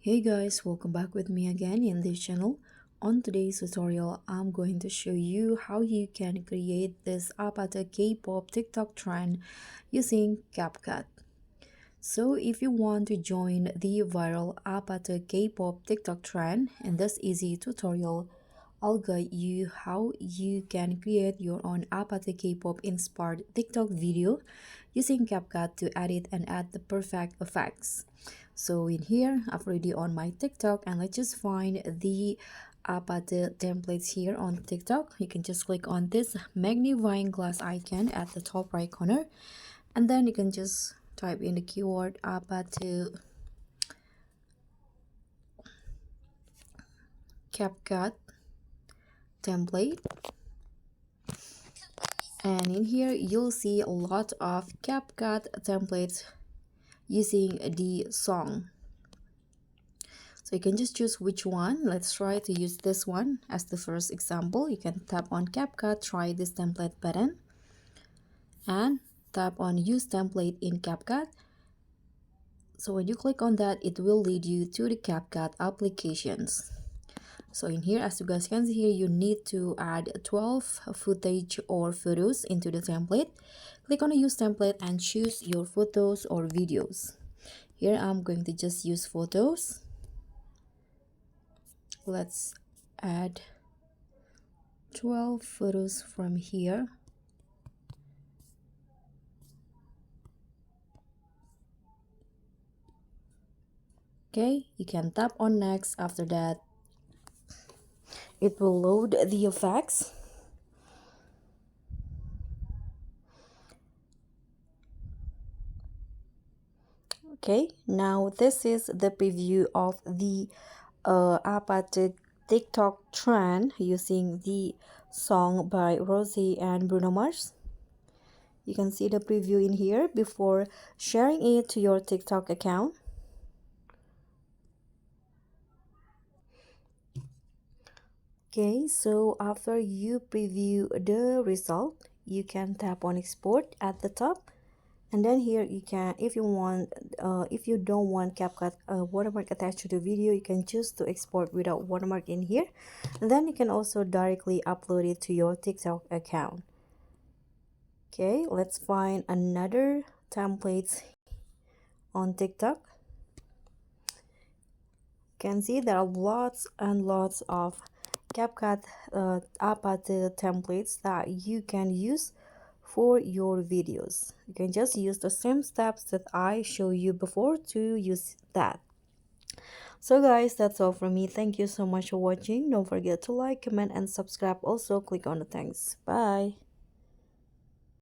Hey guys, welcome back with me again in this channel. On today's tutorial, I'm going to show you how you can create this APT K-pop TikTok trend using Capcut. So if you want to join the viral APT K-pop TikTok trend in this easy tutorial, I'll guide you how you can create your own APT K-pop inspired TikTok video using CapCut to edit and add the perfect effects. So in here, I've already on my TikTok, and let's just find the APT templates here on TikTok. You can just click on this magnifying glass icon at the top right corner, and then you can just type in the keyword APT CapCut template, and in here you'll see a lot of CapCut templates using the song. So you can just choose which one. Let's try to use this one as the first example. You can tap on CapCut, try this template button, and tap on use template in CapCut. So when you click on that, it will lead you to the CapCut applications. So in here, as you guys can see here, you need to add 12 footage or photos into the template. Click on the use template and choose your photos or videos. Here I'm going to just use photos. Let's add 12 photos from here. Okay, you can tap on next. After that, it will load the effects. Okay, now this is the preview of the APT TikTok trend using the song by Rosie and Bruno Mars. You can see the preview in here before sharing it to your TikTok account. Okay, so after you preview the result, you can tap on export at the top, and then here you can, if you want, if you don't want CapCut watermark attached to the video, you can choose to export without watermark in here, and then you can also directly upload it to your TikTok account. Okay, let's find another templates on TikTok. You can see there are lots and lots of CapCut APT templates that you can use for your videos. You can just use the same steps that I show you before to use that. So guys, that's all from me. Thank you so much for watching. Don't forget to like, comment, and subscribe. Also click on the thanks. Bye.